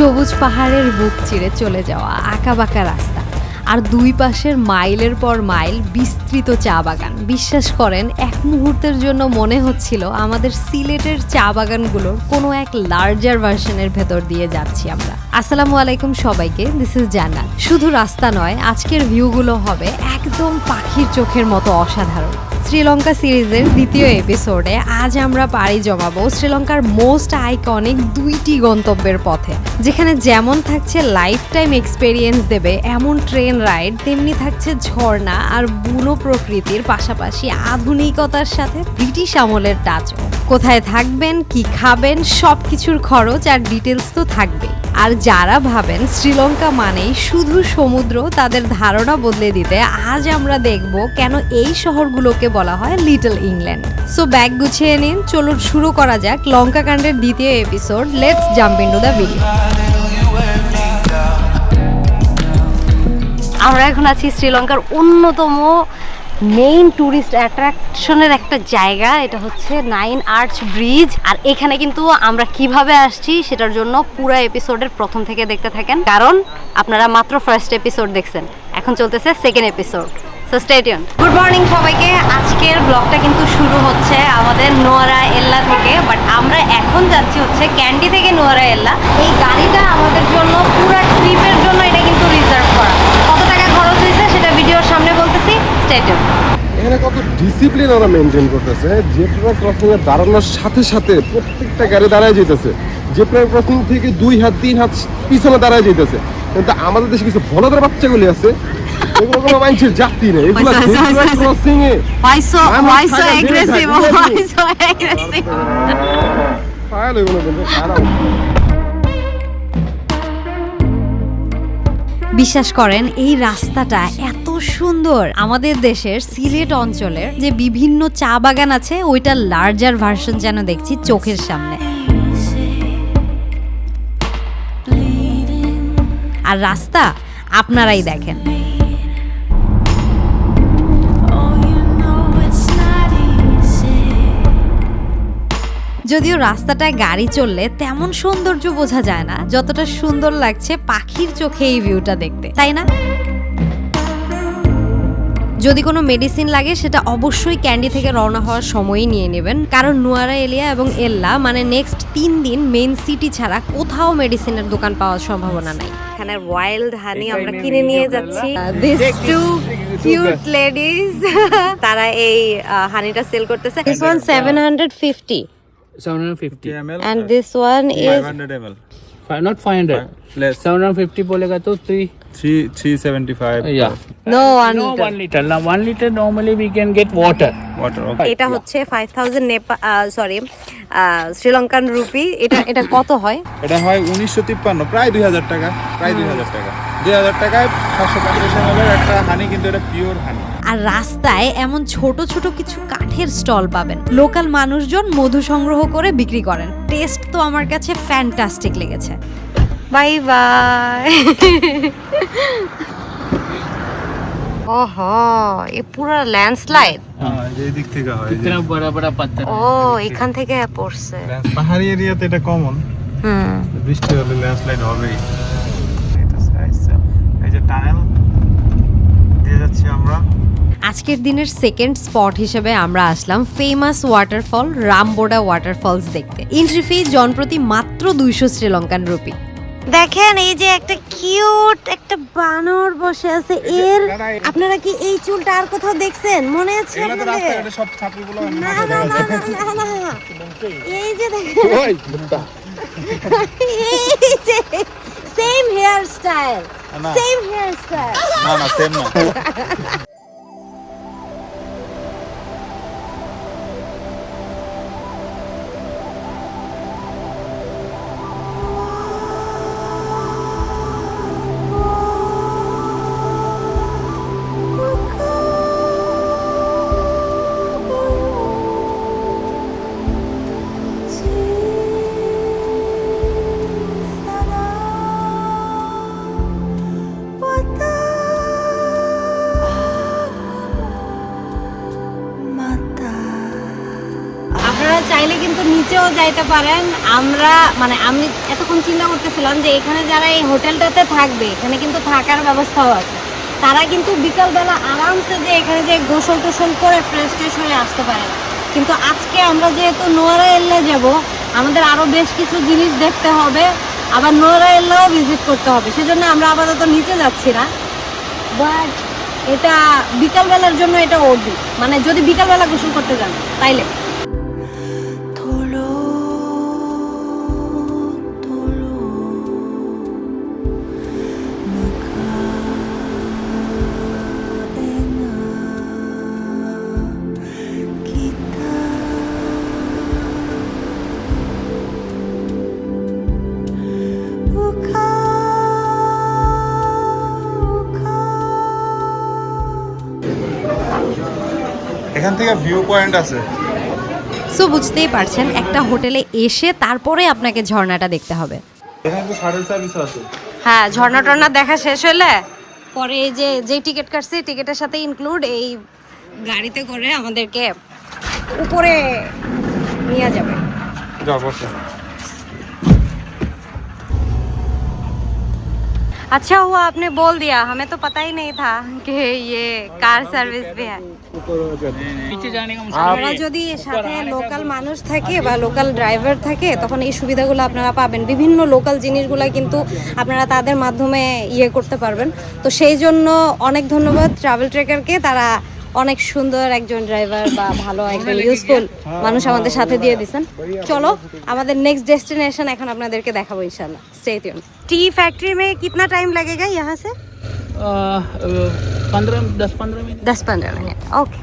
সবুজ পাহাড়ের বুক চিরে চলে যাওয়া আঁকাবাঁকা রাস্তা আর দুই পাশের মাইলের পর মাইল বিস্তৃত চা বাগান। বিশ্বাস করেন, এক মুহূর্তের জন্য মনে হচ্ছিল আমাদের সিলেটের চা বাগানগুলোর কোনো এক লার্জার ভার্সনের ভেতর দিয়ে যাচ্ছি আমরা। আসসালামু আলাইকুম সবাইকে, দিস ইজ জান্নাত। শুধু রাস্তা নয়, আজকের ভিউগুলো হবে একদম পাখির চোখের মতো অসাধারণ। শ্রীলঙ্কা সিরিজের দ্বিতীয় এপিসোডে আজ আমরা পাড়ি জমাবো শ্রীলঙ্কার মোস্ট আইকনিক দুইটি গন্তব্যের পথে, যেখানে যেমন থাকছে লাইফ টাইম এক্সপেরিয়েন্স দেবে এমন ট্রেন রাইড, তেমনি থাকছে ঝর্ণা আর বুনো প্রকৃতির পাশাপাশি আধুনিকতার সাথে ব্রিটিশ আমলের টাচও। কোথায় থাকবেন, কি খাবেন, সব কিছুর খরচ আর ডিটেলস তো থাকবেই। আর যারা ভাবেন শ্রীলঙ্কা মানেই শুধু সমুদ্র, তাদের ধারণা বদলে দিতে আজ আমরা দেখব কেন এই শহরগুলোকে বলা হয় লিটল ইংল্যান্ড। সো ব্যাগ গুছিয়ে নিন, চলুন শুরু করা যাক লঙ্কা কাণ্ডের দ্বিতীয় episode. Let's jump into the video. আমরা এখন আছি শ্রীলঙ্কার অন্যতম মেইন ট্যুরিস্ট অ্যাট্রাকশনের একটা জায়গা, এটা হচ্ছে 9 আর্চ ব্রিজ। আর এখানে কিন্তু আমরা কিভাবে আসছি সেটার জন্য পুরো এপিসোডের প্রথম থেকে দেখতে থাকেন, কারণ আপনারা মাত্র ফার্স্ট এপিসোড দেখছেন, এখন চলতেছে second episode. So stay tuned. Good morning সবাইকে। আজকের ব্লগটা কিন্তু শুরু হচ্ছে আমাদের নোয়ারা এল্লা থেকে, বাট আমরা এখন যাচ্ছি হচ্ছে ক্যান্ডি থেকে নোয়ারা এল্লা। এই গাড়িটা আমাদের জন্য পুরো ট্রিপের জন্য এটা কিন্তু রিজার্ভ করা। কত টাকা খরচ হয়েছে সেটা ভিডিওর সামনে বলতেছি, স্টে টিউনড। এখানে কত ডিসিপ্লিন ওরা মেনটেন করতেছে। জেব্রা ক্রসিং এ দাঁড়ানোর সাথে সাথে প্রত্যেকটা গাড়ি দাঁড়ায় যেতেছে। জেব্রা ক্রসিং থেকে 2 হাত 3 হাত পিছনে দাঁড়ায় যেতেছে। কিন্তু আমাদের দেশে কিছু বলদের বাচ্চাগুলি আছে, এগুলো কোনো মানুষের জাতি নেই। এগুলো zebra crossing A Why so aggressive? Why so aggressive? File এগুলো কিন্তু খারাপ। বিশ্বাস করেন, এই রাস্তাটা এত সুন্দর। আমাদের দেশের সিলেট অঞ্চলের যে বিভিন্ন চা বাগান আছে, ওইটার লার্জার ভার্সন যেন দেখছি চোখের সামনে। আর রাস্তা আপনারাই দেখেন। যদিও রাস্তাটায় গাড়ি চললে তেমন সৌন্দর্য বোঝা যায় না, যতটা সুন্দর লাগছে পাখির চোখে এই ভিউটা দেখতে, তাই না? যদি কোনো মেডিসিন লাগে সেটা অবশ্যই ক্যান্ডি থেকে রওনা হওয়ার সময়ই নিয়ে নেবেন, কারণ নোয়ারা এলিয়া এবং এল্লা মানে নেক্সট 3 দিন মেইন সিটি ছাড়া কোথাও মেডিসিনের দোকান পাওয়ার সম্ভাবনা নাই। এখানে ওয়াইল্ড হানি আমরা কিনে নিয়ে যাচ্ছি। দিস টু কিউট লেডিজ তারা এই হানিটা সেল করতেছে। This one 750 ml and this one is 500 ml. Not 500. Less. 750 बोलेगा तो 375. Yeah. no 1 No, liter. 1 liter. Now 1 liter normally we can get water. Water. Okay. এটা হচ্ছে 5000 শ্রীলঙ্কান রুপি। এটা কত হয়? এটা হয় 1953, প্রায় 2000 টাকা, প্রায় 2000 টাকা। 2000 টাকায় 550 ml এর একটা হানি, কিন্তু এটা পিওর হানি। আর রাস্তায় এমন ছোট ছোট কিছু কাঠের স্টল পাবেন, লোকাল মানুষজন মধু সংগ্রহ করে বিক্রি করেন। টেস্ট তো আমার কাছে ফ্যান্টাস্টিক লেগেছে। Bye bye. ওহো, এই পুরো ল্যান্ডস্লাইড। হ্যাঁ, এই দিক থেকে হয়। इतना बड़ा बड़ा पत्थर ও, এখান থেকে পড়ছে। পাহাড়ি এরিয়াতে এটা কমন। হুম, বৃষ্টি হলে ল্যান্ডস্লাইড হবেই। এই যে টানেল দিয়ে যাচ্ছি আমরা। আজকের দিনের সেকেন্ড স্পট হিসেবে আমরা আসলাম ফেমাস ওয়াটারফল রামবোডা ওয়াটারফলস দেখতে। এন্ট্রি ফি জনপ্রতি মাত্র 200 শ্রীলঙ্কান রুপি। দেখেন, এই যে একটা কিউট একটা বানর বসে আছে। এর আপনারা কি এই চুলটা আর কোথাও দেখছেন? মনে আছে এগুলো তো আপনাদের? রাস্তাঘাটে সব ছাত্রীগুলো না না না না না, এই যে দেখেন, ওই মুত্তা এই যে সেম হেয়ার স্টাইল, না। Same hairstyle. না সেম না। এসেও যাইতে পারেন। আমরা মানে আমি এতক্ষণ চিন্তা করতেছিলাম যে এখানে যারা এই হোটেলটাতে থাকবে এখানে কিন্তু থাকার ব্যবস্থাও আছে, তারা কিন্তু বিকালবেলা আরামসে যে এখানে যে গোসল টোসল করে ফ্রেশ ট্রেশ হয়ে আসতে পারে। কিন্তু আজকে আমরা যেহেতু নোয়ারা এল্লা যাব, আমাদের আরও বেশ কিছু জিনিস দেখতে হবে, আবার নোয়ারা এল্লাও ভিজিট করতে হবে, সেজন্য আমরা আপাতত নিচে যাচ্ছি না। বাট এটা বিকালবেলার জন্য এটা ওর্দি, মানে যদি বিকালবেলা গোসল করতে যান তাইলে। এখান থেকে ভিউ পয়েন্ট আছে। সো বুঝতেই পারছেন একটা হোটেলে এসে তারপরে আপনাকে ঝর্ণাটা দেখতে হবে। এখানে তো শাটল সার্ভিস আছে। হ্যাঁ, ঝর্ণা টর্ণা দেখা শেষ হলে পরে এই যে টিকিট কাটছি টিকিটের সাথে ইনক্লুড এই গাড়িতে করে আমাদেরকে উপরে নিয়ে যাবে। যাও বসো। अच्छा हुआ आपने बोल दिया, हमें तो पता ही नहीं था कि ये कार सर्विस भी है। नीचे जाने का আপনারা যদি সাথে লোকাল মানুষ থাকে বা লোকাল ড্রাইভার থাকে তখন এই সুবিধাগুলো আপনারা পাবেন। বিভিন্ন লোকাল জিনিসগুলো কিন্তু আপনারা তাদের মাধ্যমে করতে পারবেন। তো সেই জন্য অনেক ধন্যবাদ ট্রাভেল ট্রেকারকে, তারা অনেক সুন্দর একজন ড্রাইভার বা ভালো একজন ইউজফুল মানুষ আমাদের সাথে দিয়ে দিয়েছেন। চলো আমাদের নেক্সট ডেস্টিনেশন এখন আপনাদেরকে দেখাবো इंशाल्लाह। Stay tuned. टी फैक्ट्री में कितना टाइम लगेगा यहाँ से? 10-15 मिनट। 10-15 মিনিট, ওকে।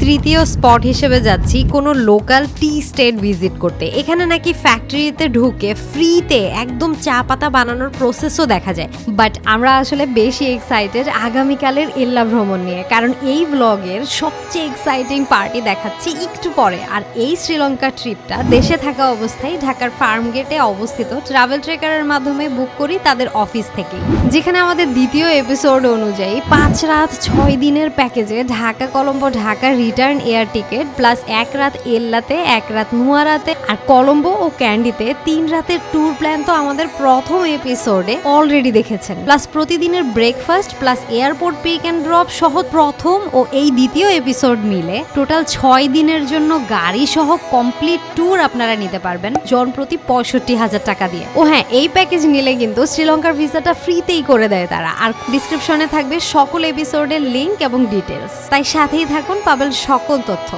তৃতীয় স্পট হিসেবে যাচ্ছি কোনো লোকাল টি স্টেট ভিজিট করতে। এখানে নাকি ফ্যাক্টরিতে ঢুকে ফ্রিতে একদম চা পাতা বানানোর প্রসেসও দেখা যায়। বাট আমরা আসলে বেশি এক্সাইটেড আগামীকালের এল্লা ভ্রমণ নিয়ে, কারণ এই ব্লগের সবচেয়ে এক্সাইটিং পার্টি দেখাচ্ছি একটু পরে। আর এই শ্রীলঙ্কা ট্রিপটা দেশে থাকা অবস্থায় ঢাকার ফার্ম গেটে অবস্থিত ট্রাভেল ট্রেকারের মাধ্যমে বুক করি তাদের অফিস থেকে, যেখানে আমাদের দ্বিতীয় এপিসোড অনুযায়ী 5 রাত 6 দিনের প্যাকেজে Dhaka Colombo Dhaka return air ticket plus 1 রাত এল্লাতে 1 রাত নুয়ারাতে আর কলম্বো ও ক্যান্ডিতে 3 রাতের ট্যুর প্ল্যান তো আমাদের প্রথম এপিসোডে অলরেডি দেখেছেন। প্লাস প্রতিদিনের breakfast plus airport pick and drop সহ প্রথম ও এই দ্বিতীয় এপিসোড মিলে টোটাল 6 দিনের জন্য গাড়ি সহ কমপ্লিট ট্যুর আপনারা নিতে পারবেন জন প্রতি 65,000 টাকা দিয়ে। ও হ্যাঁ, এই প্যাকেজ নিলে কিন্তু শ্রীলঙ্কার ভিসাটা ফ্রিতেই করে দেয় তারা। আর ডিসক্রিপশনে থাকবে সকল এপিসোডের লিংক এবং ডিটেলস, তাই সাথেই থাকুন, পাবেন সকল তথ্য।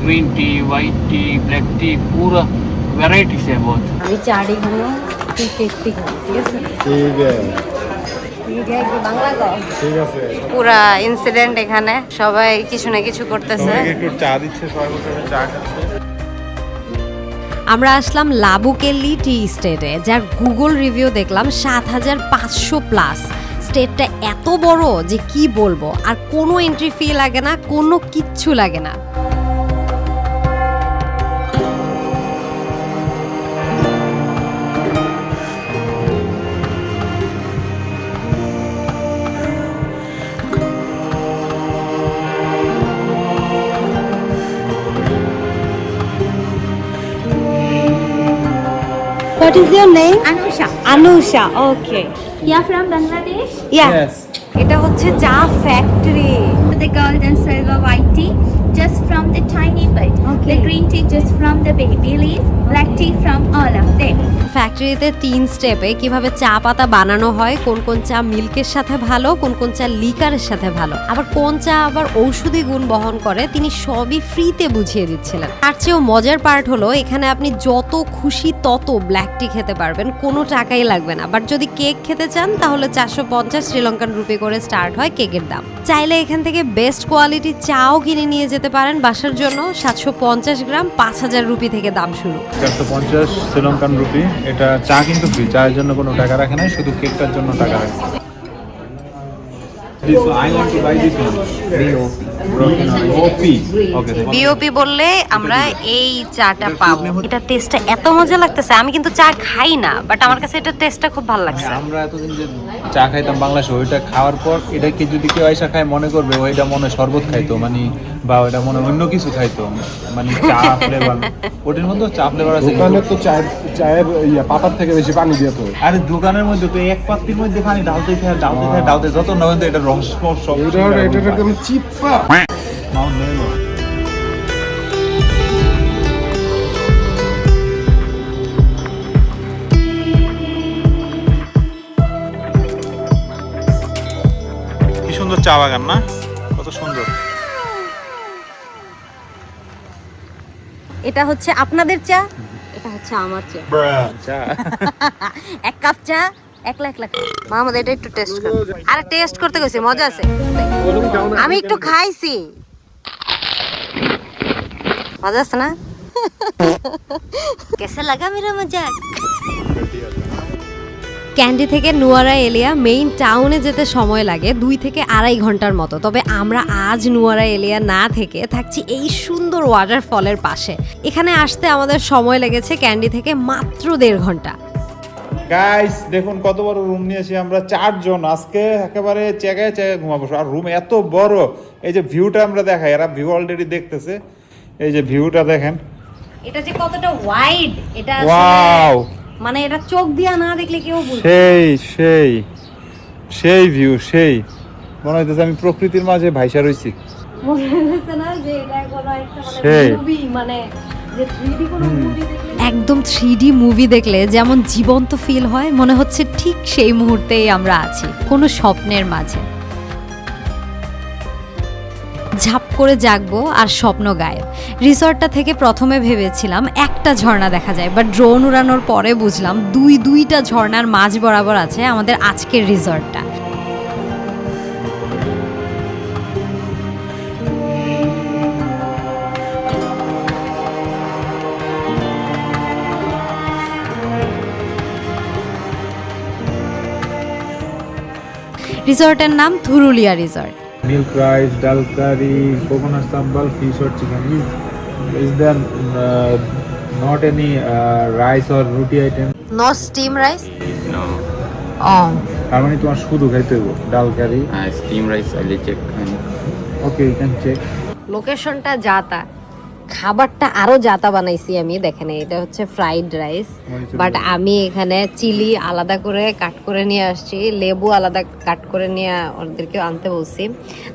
Green tea, white T, black T, पूरा वैरायटी से बहुत। আমি চারিগুলো টেস্টি করি, ঠিক আছে? ঠিক আছে বাংলা কও। ঠিক আছে। পুরা ইনসিডেন্ট এখানে সবাই কিছু না কিছু করতেছে। একটু চা দিচ্ছে, সবাই বসে চা খাচ্ছে। আমরা আসলাম লাবুকেল্লি টি স্টেটে, যার গুগল রিভিউ দেখলাম 7,500+। স্টেটটা এত বড় যে কি বলবো, আর কোনো এন্ট্রি ফি লাগে না, কোনো কিচ্ছু লাগে না। What is your name? Anusha. Anusha. Okay. You're from Bangladesh? Yeah. এটা হচ্ছে চা factory. The golden silver white tea just from the tiny bit. Okay. The green tea just from the baby leaf. Black tea from all of them. ফ্যাক্টরিতে 3 স্টেপে কিভাবে চা পাতা বানানো হয়, কোন কোন চা মিল্কের সাথে ভালো, কোন কোন চা লিকারের সাথে ভালো, আবার কোন চা আবার ঔষধি গুণ বহন করে, তিনি সবই ফ্রিতে বুঝিয়ে দিচ্ছিলেন। তার চেয়েও মজার পার্ট হলো এখানে আপনি যত খুশি তত ব্ল্যাক টি খেতে পারবেন, কোনো টাকাই লাগবে না। বাট যদি কেক খেতে চান তাহলে 450 শ্রীলঙ্কান রুপি করে স্টার্ট হয় কেকের দাম। চাইলে এখান থেকে বেস্ট কোয়ালিটির চাও কিনে নিয়ে যেতে পারেন বাসার জন্য। 750 গ্রাম 5,000 রুপি থেকে দাম শুরু। 450 শ্রীলঙ্কান রুপি। এটা চা কিন্তু ফ্রি, চায়ের জন্য কোনো টাকা রাখে নাই, শুধু কেকটার জন্য টাকা রাখে। This one, I want to buy this one. BOP বললে আমরা এই চাটা পাবো। এটা টেস্টটা এত মজা লাগতেছে, আমি কিন্তু চা খাই না, বাট আমার কাছে এটা টেস্টটা খুব ভালো লাগছে। আমরা এতদিন যে চা খাইতাম বাংলাদেশে, ওইটা খাওয়ার পর এটাকে যদি কেউ আইসা খায় মনে করবে ওইটা মনে শরবত খাইতো, মানে বা ওটা মনে হয় অন্য কিছু খাইতো, মানে চা ফ্লেভার, ওটার মধ্যে চা ফ্লেভার আছে। দোকানে তো চায়ের পাতার থেকে বেশি পানি দিয়ে তো। আরে দোকানের মধ্যে তো এক পাত্রির মধ্যে পানি ডালতে যত না কিন্তু এটা রস সব এটা একদম চিপা। মাউন্ট নেলো। কি সুন্দর চা বাগান না, কত সুন্দর। এটা হচ্ছে আপনাদের চা, এটা হচ্ছে আমার চা। চা এক কাপ চা একলা মাহমুদ, এটা একটু টেস্ট কর। আরে টেস্ট করতে গেছি, মজা আছে। আমি একটু খাইছি, মজা আছে না? কেসে লাগা মেরা মজাক। ক্যান্ডি থেকে নুয়ারা এলিয়া মেইন টাউনে যেতে সময় লাগে 2 থেকে 2.5 ঘন্টার মতো। তবে আমরা আজ নুয়ারা এলিয়া না থেকে থাকছি এই সুন্দর ওয়াটারফলের পাশে। এখানে আসতে আমাদের সময় লেগেছে ক্যান্ডি থেকে মাত্র 1.5 ঘন্টা। গাইস দেখুন কত বড় রুম নিয়েছি আমরা 4 জন। আজকে একেবারে জায়গায় ঘুমাবো। আর রুম এত বড়, এই যে ভিউটা আমরা দেখাই, এরা ভিউ অলরেডি দেখতেছে। এই যে ভিউটা দেখেন, এটা যে কতটা ওয়াইড, এটা ওয়াও, মানে এটা চোখ দিয়া না দেখলে কেউ বুঝবে। সেই সেই সেই ভিউ, সেই মনে হইতেছে আমি প্রকৃতির মাঝে ভাইসা রইছি। মনে হচ্ছে না যে এটা কোনো একটা সেই। মুভি, মানে যে 3D কোনো মুভি দেখলে একদম 3D মুভি দেখলে যেমন জীবন্ত ফিল হয়, মনে হচ্ছে ঠিক সেই মুহূর্তেই আমরা আছি কোনো স্বপ্নের মাঝে। ঝাপ করে জাগবো আর স্বপ্ন গায়েব। রিসর্টটা থেকে প্রথমে ভেবেছিলাম একটা ঝর্ণা দেখা যায়, বাট ড্রোন উড়ানোর পরে বুঝলাম দুইটা ঝর্ণার মাঝ বরাবর আছে আমাদের আজকের রিসর্টটা। রিসর্টের নাম থুরুলিয়া resort. Milk rice, dal curry, coconut sambal, fish or chicken. Is there not any rice or roti item? No steam rice. No. তার মানে তোমার শুধু খাইতে হবে ডাল curry. Steam rice, I will check. Okay, you can check. লোকেশনটা জাতা, খাবারটা আরো জাতা বানাইছি আমি। দেখেন এটা হচ্ছে ফ্রাইড রাইস, বাট আমি এখানে চিলি আলাদা করে কাট করে নিয়ে আসছি, লেবু আলাদা কাট করে নিয়ে ওদেরকে আনতে বলছি।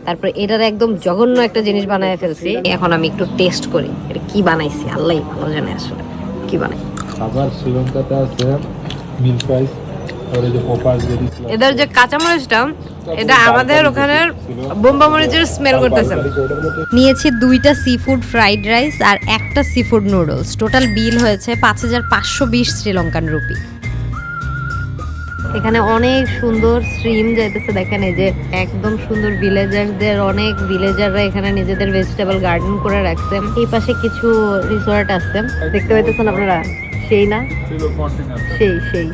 তারপর এটার একদম জঘন্য একটা জিনিস বানায় ফেলছি। এখন আমি একটু টেস্ট করি এটা কি বানাইছি, আল্লাহই ভালো জানে আসলে কি বানাই। আবার শ্রীলঙ্কাতে আছে মিল্ক রাইস আর এই যে পোপাস যেটি এদের যে কাঁচামরিচটা, এটা আমাদের ওখানের বোম্বা মরিচের স্মেল করতেছে। নিয়েছি 2টা সি ফুড ফ্রাইড রাইস আর একটা sea food noodles. Total bill হয়েছে 5520 শ্রীলঙ্কান রুপি। এখানে অনেক সুন্দর স্ট্রিম যাইতেছে, দেখেন এই যে একদম সুন্দর ভিলেজারদের, অনেক ভিলেজাররা এখানে নিজেদের ভেজিটেবল গার্ডেন করে রাখছে। এই পাশে কিছু রিসর্ট আছে, দেখতে পাইতেছেন আপনারা, সেই না সেই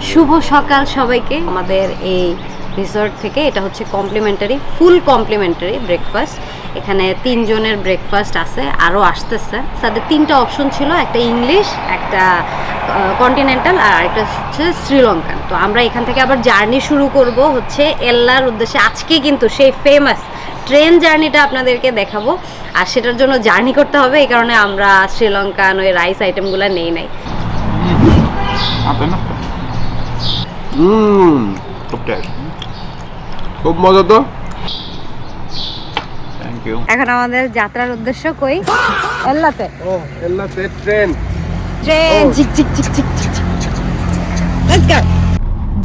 শুভ সকাল সবাইকে। আমাদের এই রিসর্ট থেকে এটা হচ্ছে কমপ্লিমেন্টারি, ফুল কমপ্লিমেন্টারি ব্রেকফাস্ট। এখানে 3 জনের ব্রেকফাস্ট আছে, আরও আসতেছে। তাদের 3টা অপশন ছিল, একটা ইংলিশ, একটা কন্টিনেন্টাল আর একটা হচ্ছে শ্রীলঙ্কান। তো আমরা এখান থেকে আবার জার্নি শুরু করব হচ্ছে এল্লার উদ্দেশ্যে। আজকে কিন্তু সেই ফেমাস ট্রেন জার্নিটা আপনাদেরকে দেখাবো, আর সেটার জন্য জার্নি করতে হবে। এই কারণে আমরা শ্রীলঙ্কান ওই রাইস আইটেমগুলো নেই নাই। খুব মজা তো। Thank you. এখন আমাদের যাত্রার উদ্দেশ্য কই? এল্লাতে। ও এল্লাতে ট্রেন ঝিক ঝিক ঝিক ঝিক ঝিক। Let's go.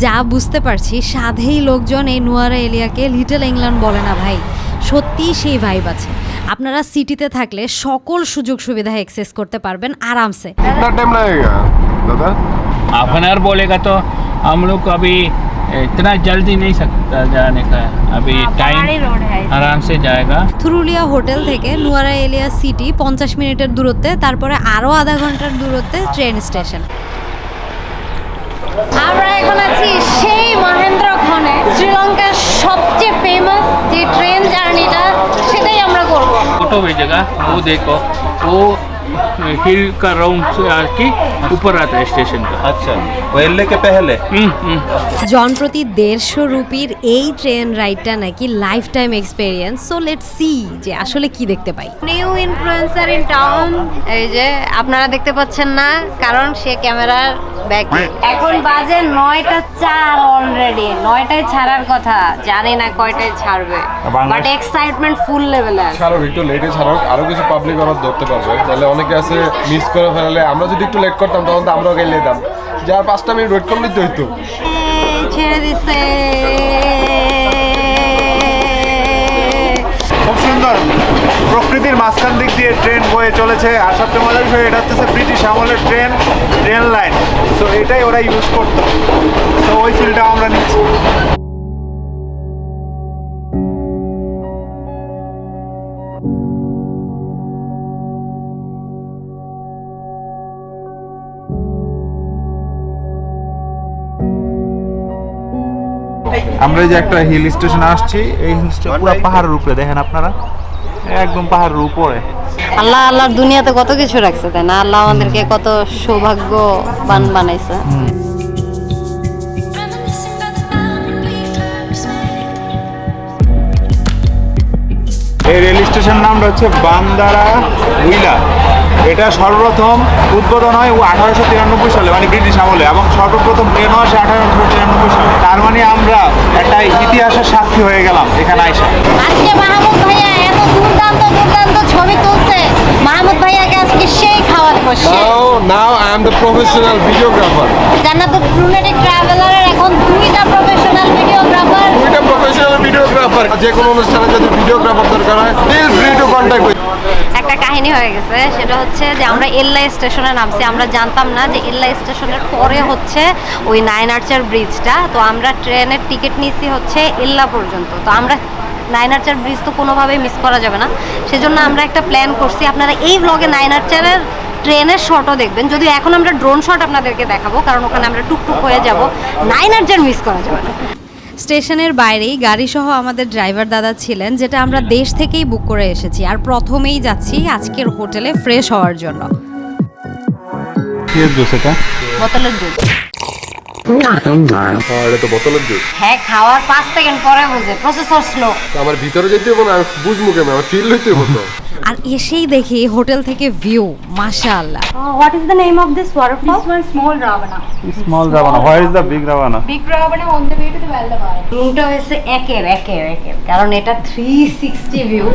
যা বুঝতে পারছি সাধেই লোকজন এই নুয়ারা এলিয়াকে লিটল ইংল্যান্ড বলে না ভাই, সত্যি সেই ভাইব আছে। আপনারা সিটিতে থাকলে সকল সুযোগ সুবিধা অ্যাক্সেস করতে পারবেন আরামসে। कितना टाइम लगेगा दादा? हाफ एन आवर बोलेगा तो हम लोग को अभी इतना जल्दी नहीं सकता जाने का, अभी टाइम आराम से जाएगा। থুরুলিয়া হোটেল থেকে নুয়ারা এলিয়া সিটি 50 মিনিটের দূরত্বে, তারপরে আরও আধা ঘন্টার দূরত্বে ট্রেন স্টেশন। আমরা এখন আছি সেই মহেন্দ্রক্ষণে, শ্রীলঙ্কার সবচেয়ে ফেমাস যে ট্রেন জার্নিটা সেটাই আমরা করব। फोटो भेजेगा वो देखो, वो हिल का राउंड से आके ऊपर आता है स्टेशन का। আচ্ছা ওয়েললে কে পেহলে জনপ্রতি 150 রুপির এই ট্রেন রাইডটা নাকি life time experience. So let's see যে আসলে কি দেখতে পাই। নিউ ইনফ্লুয়েন্সার ইন টাউন, এই যে আপনারা দেখতে পাচ্ছেন না কারণ সে ক্যামেরার ব্যাক। এখন বাজে 9:04 অলরেডি, 9টায় ছাড়ার কথা, জানি না কয়টায় ছাড়বে, বাট এক্সাইটমেন্ট ফুল লেভেলে আছে। ছাড়ো একটু লেটে ছাড়ো, আরো কিছু পাবলিক আরো ধরতে পারবে, তাহলে অনেকে আছে মিস করে ফেললে। আমরা যদি একটু লেট করতাম তখন তো আমরাও গেলে যেতাম, যার 5টা মিনিট ওয়েট করলেই তো হইতো। ছেড়ে দিছে। খুব সুন্দর প্রকৃতির মাঝখান দিক দিয়ে ট্রেন বয়ে চলেছে। আর সবচেয়ে মজার বিষয় এটা হচ্ছে ব্রিটিশ আমলের ট্রেন লাইন। সো এটাই ওরা ইউজ করতো, সো ওই ফিলটা আমরা নিচ্ছি। আমরা এই যে একটা হিল স্টেশনে আসছি, এই হিল স্টেশন পুরো পাহাড়ের উপরে, দেখেন আপনারা একদম পাহাড়ের উপরে। আল্লাহ আল্লাহর দুনিয়াতে কত কিছু রাখছে, তাই না? আল্লাহ আমাদেরকে কত সৌভাগ্যবান বানাইছে। Reminiscing about the time when we first met. এই রেল স্টেশন নামটা হচ্ছে বান্দারা উইলা। এটা সর্বপ্রথম উদ্বোধন হয় 1893 সালে, মানে ব্রিটিশ আমলে, এবং সর্বপ্রথম ট্রেনও আসে 1893 সালে। তার মানে আমরা একটা ইতিহাসের সাক্ষী হয়ে গেলাম এখানে আইসা। আজকে মাহমুদ ভাইয়া এত দুর্দান্ত ছবি তুলছে। মাহমুদ ভাইয়াকে আজকে সেই খাওয়াতে বসে। Now I am the professional videographer. জান্নাতুল ব্রুনেটের ট্রাভেলারের এখন 2টা প্রফেশনাল ভিডিওগ্রাফার। দুইটা প্রফেশনাল ভিডিওগ্রাফার, যে কোনো অনুষ্ঠানে যদি ভিডিওগ্রাফার দরকার হয় feel free to contact with. একটা কাহিনী হয়ে গেছে, সেটা হচ্ছে যে আমরা এল্লা স্টেশনে নামছি। আমরা জানতাম না যে এল্লা স্টেশনের পরে হচ্ছে ওই 9 আর্চার ব্রিজটা। তো আমরা ট্রেনের টিকিট নিয়েছি হচ্ছে এল্লা পর্যন্ত। তো আমরা 9 আর্চার ব্রিজ তো কোনোভাবেই মিস করা যাবে না, সেজন্য আমরা একটা প্ল্যান করছি। আপনারা এই ব্লগে 9 আর্চারের ট্রেনের শটও দেখবেন, যদিও এখন আমরা ড্রোন শট আপনাদেরকে দেখাবো, কারণ ওখানে আমরা টুকটুক হয়ে যাব। 9 আর্চার মিস করা যাবে না। স্টেশনের বাইরেই গাড়ি সহ আমাদের ড্রাইভার দাদা ছিলেন, যেটা আমরা দেশ থেকেই বুক করে এসেছি। আর প্রথমেই যাচ্ছি আজকের হোটেলে ফ্রেশ হওয়ার জন্য। বোতলের জুস। এটা তো বোতলের জুস। হ্যাঁ, খাওয়ার 5 সেকেন্ড পরে বুঝে, প্রসেসর স্লো। আমার ভিতরে যেতে হবে না, বুঝবো কেন, আমার ফিল হইতে হবে। আর এসেই দেখি হোটেল থেকে ভিউ, মাশাআল্লাহ। What is the name of this waterfall? This one small Ravana. Small Ravana, where is the big Ravana? Big Ravana on the way to the Valdavar. রুমটা হয়েছে একের, কারণ এটা 360 ভিউ।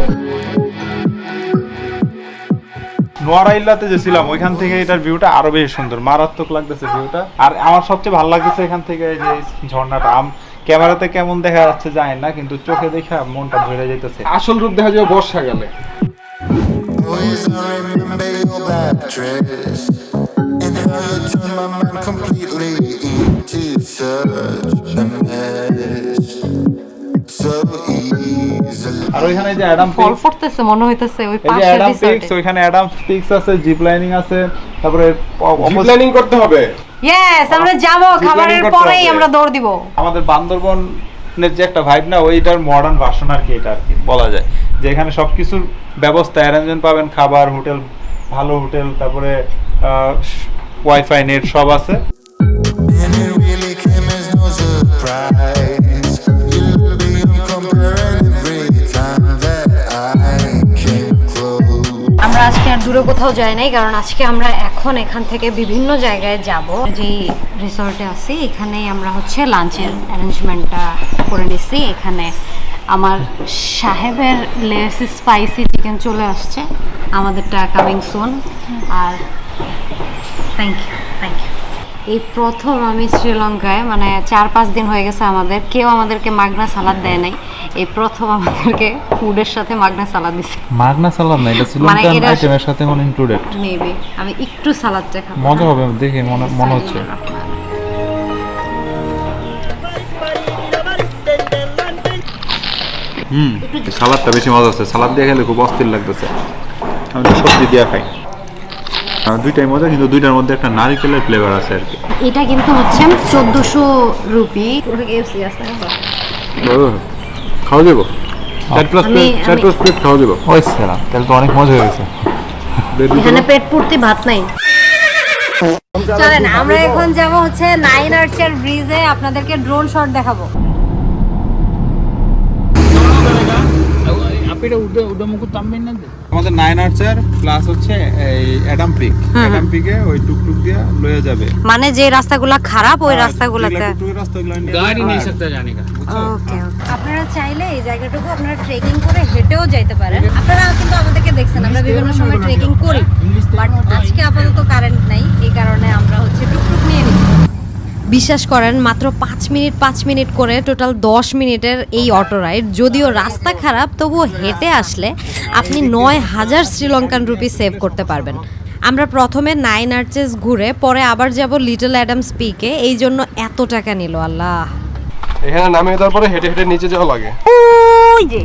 নোয়ারাইল্লাতে যে ছিলাম ওইখান থেকে এটার ভিউটা আরো বেশি সুন্দর, মারাত্মক লাগতেছে ভিউটা। আর আমার সবচেয়ে ভালো লাগতেছে এখান থেকে এই যে ঝর্ণাটা। ক্যামেরাতে কেমন দেখা যাচ্ছে জানি না, কিন্তু চোখে দেখা মনটা ভরে যাইতেছে। আসল রূপ দেখা যাবে বর্ষাকালে। Always I remember your black dress and how you turned my mind completely into such a mess. So easily. আর ওইখানে যে অ্যাডাম ফল পড়তেছে মনে হইতেছে ওই এই যে পাশে অ্যাডাম পিক্স, রিসর্টে। ওইখানে অ্যাডাম পিক্স আছে, জিপ লাইনিং আছে, তারপরে প্ল্যানিং করতে হবে। ইয়েস, আমরা যাব, খাবারের করতে পরেই হবে। আমরা দৌড় দিব। আমাদের বান্দরবনের যে একটা ভাইব না, ওইটার মডার্ন ভার্সন আর কি, এটা আর কি বলা যায় যে এখানে সবকিছুর ব্যবস্থা অ্যারেঞ্জমেন্ট পাবেন, খাবার, হোটেল, ভালো হোটেল, তারপরে ওয়াইফাই, নেট সব আছে। And it really came as no surprise. You look beyond comparing every time that I came close. আমরা আজকে আর দূরে কোথাও যাই নাই, কারণ আজকে আমরা এখন এখান থেকে বিভিন্ন জায়গায় যাব। যে রিসর্টে আছি এখানেই আমরা হচ্ছে লাঞ্চের অ্যারেঞ্জমেন্টটা করে নিছি। এখানে আমার সাহেবের লেস স্পাইসি চিকেন চলে আসছে, আমাদেরটা কামিং সুন। আর থ্যাংক ইউ। এই প্রথম আমি শ্রীলঙ্কায়, মানে 4-5 দিন হয়ে গেছে আমাদের, কেউ আমাদেরকে মাগনা সালাদ দেয় নাই। এই প্রথম আমাদেরকে ফুডের সাথে মাগনা সালাদ দিছে। মাগনা সালাদ না, এটা শ্রীলঙ্কান এটা- আইটেমের সাথে মানে ইনক্লুডেড। মেবি আমি একটু সালাদটা খাবো। মজা হবে দেখে মনে হচ্ছে। সালাদটা বেশি মজা আছে, সালাদ দিয়ে খেলে খুব অস্থির লাগতেছে। আমি সবজি দিয়ে খাই। দুইটাই মজা, কিন্তু দুইটার মধ্যে একটা নারকেলের ফ্লেভার আছে আর কি। এটা কিন্তু হচ্ছে 1400 রুপি। KFC আছে খাওয়া যাবো, 4+ প্লেট খাওয়া যাবো। ওই সালাম, তাহলে তো অনেক মজা হয়েছে। এখানে পেট পূর্তি ভাত নাই। চলেন আমরা এখন যাব হচ্ছে 9 আর্চার ব্রিজে, আপনাদেরকে ড্রোন শট দেখাবো। আমাদের 9 আর্চার প্লাস হচ্ছে এই অ্যাডাম পিক, অ্যাডাম পিকে ওই টুকটুক দিয়ে লয়ে যাবে। মানে যে রাস্তাগুলো খারাপ ওই রাস্তাগুলোতে गाड़ी नहीं सकता जाने का। ওকে। আপনারা চাইলে এই জায়গাটুকু আপনারা ট্রেকিং করে হেঁটেও যাইতে পারেন। আপনারা কিন্তু আমাদেরকে দেখছেন আমরা বিভিন্ন সময় ট্রেকিং করি, বাট আজকে আপাতত কারেন্ট নাই, এই কারণে আমরা হচ্ছে টুকটুক নিয়ে নিচ্ছি। বিশ্বাস করেন মাত্র 5 মিনিট করে টোটাল 10 মিনিটের এই অটো রাইড। যদিও রাস্তা খারাপ তবুও হেঁটে আসলে আপনি 9000 শ্রীলঙ্কান রুপি সেভ করতে পারবেন। আমরা প্রথমে 9 আর্চেস ঘুরে পরে আবার যাব লিটল অ্যাডামস পিকে, এই জন্য এত টাকা নিল। আল্লাহ, এখানে নামিয়ে দেওয়ার পরে হেঁটে হেঁটে নিচে যাওয়া লাগে। ওই যে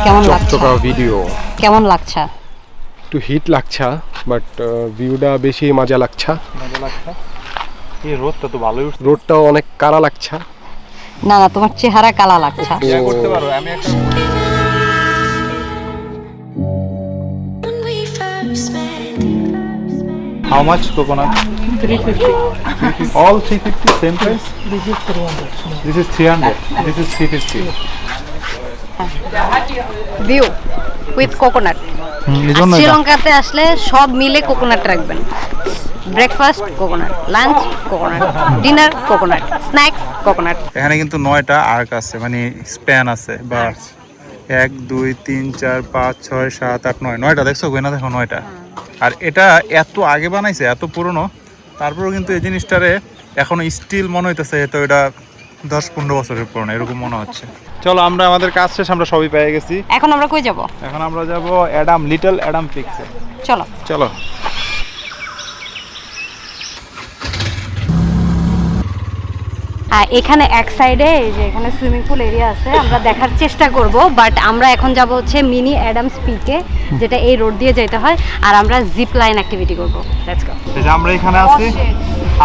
কেমন লাগছে? ভিডিও কেমন লাগছে? একটু হিট লাগছে, বাট ভিউটা বেশি মজা লাগছে। এই রোদটা তো ভালোই উঠছে। রোডটাও অনেক কারা লাগছে। না না, তোমার চেহারা কালা লাগছে। করতে পারো, আমি একটা When we first met, How much coconut? 350. All 350, same price? This is 300. This is 300. This is 350. View with coconut. শ্রীলঙ্কাতে আসলে সব মিলে কোকোনাট রাখবেন। Breakfast coconut, lunch coconut, dinner coconut, snacks coconut. এখানে কিন্তু 9টা আর্ক আছে, মানে স্প্যান আছে, বা 1 2 3 4 5 6 7 8 9, 9টা দেখছো গোনা, দেখো 9টা। আর এটা এত আগে বানাইছে, এত পুরনো, তারপরেও কিন্তু এই জিনিসটারে এখনো স্টিল মনে হইতেছে তো এটা 10-15 বছরের পুরনো এরকম মনে হচ্ছে। চলো আমরা আমাদের কাজ শেষ, আমরা সবই পেয়ে গেছি। এখন আমরা কই যাব? এখন আমরা যাব অ্যাডাম, লিটল অ্যাডাম পিকসে। চলো চলো। এখানে এক সাইডে এই যে এখানে সুইমিং পুল এরিয়া আছে, আমরা দেখার চেষ্টা করব, বাট আমরা এখন যাব হচ্ছে মিনি অ্যাডামস পিকে, যেটা এই রোড দিয়ে যেতে হয়, আর আমরা জিপ লাইন অ্যাক্টিভিটি করব। Let's go. এই যে আমরা এখানে আছি,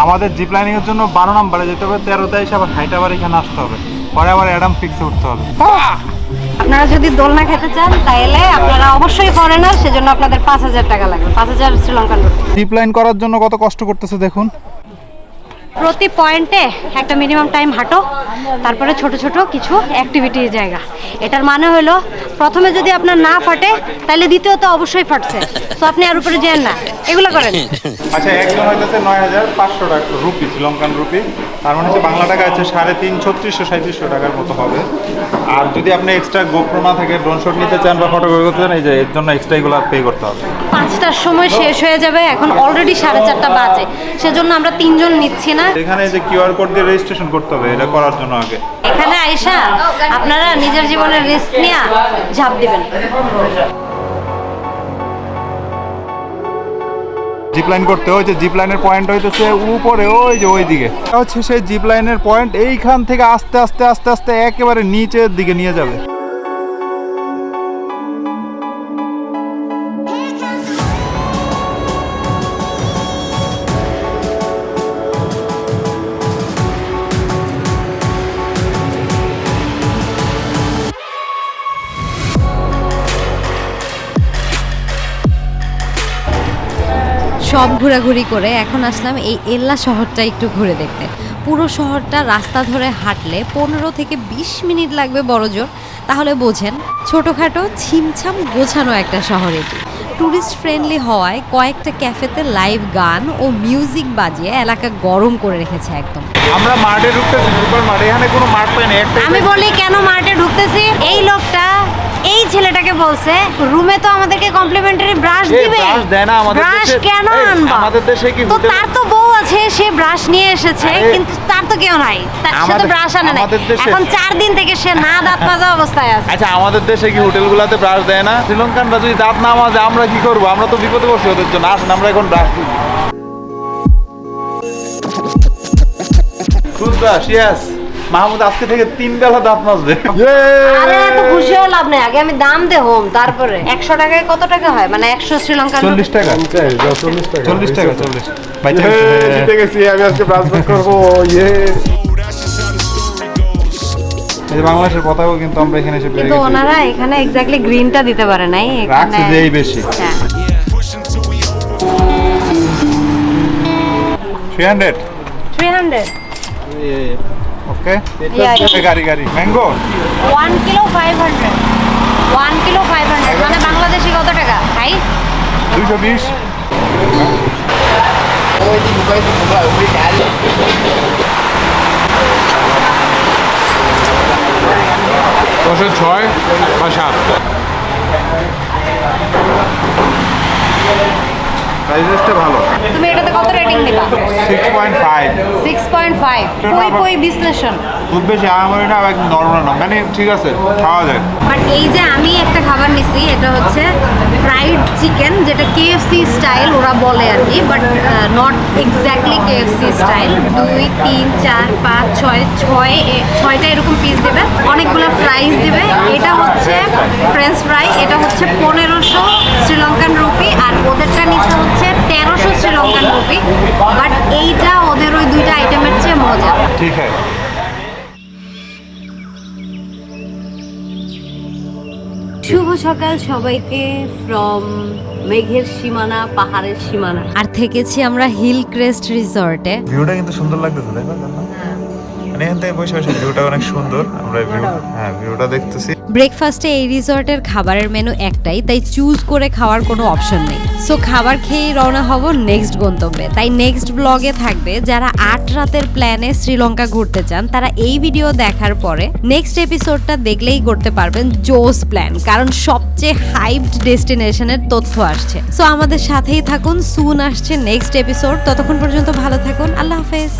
আমাদের জিপ লাইনিং এর জন্য 12 নম্বরে যেতে হবে, 13তে এসে আবার হাইট আবার এখানে আসতে হবে, পরে আবার অ্যাডাম পিকসে উঠতে হবে। আপনারা যদি দোলনা খেতে চান তাহলে আপনারা অবশ্যই ফরেনার, সেজন্য আপনাদের 5000 টাকা লাগবে, 5000 শ্রীলঙ্কান রুপি। জিপ লাইন করার জন্য কত কষ্ট করতেছে দেখুন। প্রতি পয়েন্টে একটা মিনিমাম টাইম হাঁটো, তারপরে ছোট ছোট কিছু অ্যাক্টিভিটির জায়গা। এটার মানে হলো প্রথমে যদি আপনার না ফাটে তাহলে দ্বিতীয়ত অবশ্যই ফাটছে, তো আপনি আর উপরে যান না, এগুলো করেন। আচ্ছা, একজন হইতেছে 9500 টাকা রুপি, শ্রীলঙ্কান রুপি, তার মানে হচ্ছে বাংলা টাকা আছে 350, 3600 টাকার মতো হবে। আর যদি আপনি এক্সট্রা গোপ্রো না থাকে, ড্রোন শট নিতে চান বা ফটোগ্রাফি করতে চান, এই যে এর জন্য এক্সট্রা এগুলো পে করতে হবে। 5টার সময় শেষ হয়ে যাবে, এখন অলরেডি 4:30 বাজে, সেজন্য আমরা 3 জন নিচ্ছি না। এখানে যে কিউআর কোড দিয়ে রেজিস্ট্রেশন করতে হবে, এটা করার জন্য আগে এখানে আইসা আপনারা নিজের জীবনের রিস্ক নিয়ে ঝাঁপ দিবেন। জিপ লাইন করতে হয়, যে জিপ লাইনের পয়েন্ট হইতেছে উপরে ওই যে ওই দিকে, এটা হচ্ছে সেই জিপ লাইনের পয়েন্ট। এইখান থেকে আস্তে আস্তে আস্তে আস্তে একেবারে নিচের দিকে নিয়ে যাবে। সব ঘোরাঘুরি করে এখন আসলাম এই এল্লা শহরটা একটু ঘুরে দেখতে। পুরো শহরটা রাস্তা ধরে হাঁটলে 15 থেকে 20 মিনিট লাগবে বড়জোর। তাহলে বোঝেন ছোটোখাটো ছিমছাম গোছানো একটা শহর এটি। ট্যুরিস্ট ফ্রেন্ডলি হওয়ায় কয়েকটা ক্যাফেতে লাইভ গান ও মিউজিক বাজিয়ে এলাকা গরম করে রেখেছে একদম। আমরা মার্টে ঢুকতেছি, সুপার মার্ট। এখানে কোনো মার্ট পাই না। আমি বলি কেন মার্টে ঢুকতেছি, এই লোকটা এই ছেলেটাকে বলছে রুমে তো আমাদেরকে কমপ্লিমেন্টারি ব্রাশ দিবে। ব্রাশ দেয় না আমাদের ব্রাশ দেশে। কেন আনবা? আমাদের দেশে কি তো হোটেল? তার তো বউ আছে, সে ব্রাশ নিয়ে এসেছে, কিন্তু তার তো কেউ নাই, তার সাথে ব্রাশ আনে নাই। আমাদের দেশে- এখন 4 দিন থেকে সে না দাঁত মাজা অবস্থায় আছে। আচ্ছা, আমাদের দেশে কি হোটেলগুলোতে ব্রাশ দেয় না? শ্রীলঙ্কানরা যদি দাঁত না মাজে আমরা কি করবো? আমরা তো বিপদে পড়ছি ওদের জন্য। আসুন আমরা এখন ব্রাশ দিই। Toothbrush, yes. মাহমুদ আজকে থেকে 3 বেলা দাঁত মাজবে। আরে এত খুশি হয়ে লাভ নেই, আগে আমি দাম দে হোম, তারপরে 100 টাকায় কত টাকা হয়, মানে 100 শ্রীলঙ্কার 40 টাকা। 40 টাকা 40। ভাই জিতে গেছি, আমি আজকে ব্রাশ করবো। এই বাংলাদেশের পতাকাও কিন্তু আমরা এখানে এসে পেয়ে কিন্তু গেছি। ওনারা এখানে এক্স্যাক্টলি গ্রিনটা দিতে পারে নাই, রাখছে এখানে যেই বেশি। হ্যাঁ 300। 300 ওকে, Yeah. গাড়ি ম্যাঙ্গো 1 কিলো 500, 1 কিলো 500 মানে বাংলাদেশি কত টাকা ভাই? 220। দশের 6 বা 7। প্রাইসটা ভালো। তুমি এটাতে কত রেটিং দিবা? 6.5। 6.5 কই বিশ্লেষণ। খুব বেশি আমার না, একদম নরমাল না, মানে ঠিক আছে, খাওয়া যায়। বাট এই যে আমি একটা খাবার নিছি, এটা হচ্ছে ফ্রাইড চিকেন, যেটা কেএফসি স্টাইল ওরা বলে আর কি, but not exactly KFC style. 2 3 4 5 6টা এরকম পিস দেবে, অনেকগুলো ফ্রাইস দেবে। এটা হচ্ছে ফ্রেঞ্চ ফ্রাই, এটা হচ্ছে 1500 শ্রীলঙ্কান রুপি, আর ওদেরটা নিচে হচ্ছে 1300 শ্রীলঙ্কান রুপি। বাট এইটা ওদের ওই দুইটা আইটেমের চেয়ে মজা। ঠিক আছে। শুভ সকাল সবাইকে ফ্রম মেঘের সীমানা, পাহাড়ের সীমানা। আর থেকেছি আমরা হিল ক্রেস্ট রিসর্টে। ভিউটা কিন্তু সুন্দর লাগতেছে, দেখো মানে এখান থেকে বসে বসে ভিউটা অনেক সুন্দর। আমরা ভিউটা দেখতেছি। ব্রেকফাস্টে এই রিসর্টের খাবারের মেনু একটাই, তাই চুজ করে খাওয়ার কোনো অপশন নেই। সো খাবার খেয়েই রওনা হব নেক্সট গন্তব্যে। তাই নেক্সট ব্লগে থাকবে যারা 8 রাতের প্ল্যানে শ্রীলঙ্কা ঘুরতে চান, তারা এই ভিডিও দেখার পরে নেক্সট এপিসোডটা দেখলেই করতে পারবেন জোস প্ল্যান, কারণ সবচেয়ে হাইপড ডেস্টিনেশনের তথ্য আসছে। সো আমাদের সাথেই থাকুন, সুন আসছে নেক্সট এপিসোড। ততক্ষণ পর্যন্ত ভালো থাকুন, আল্লাহ হাফেজ।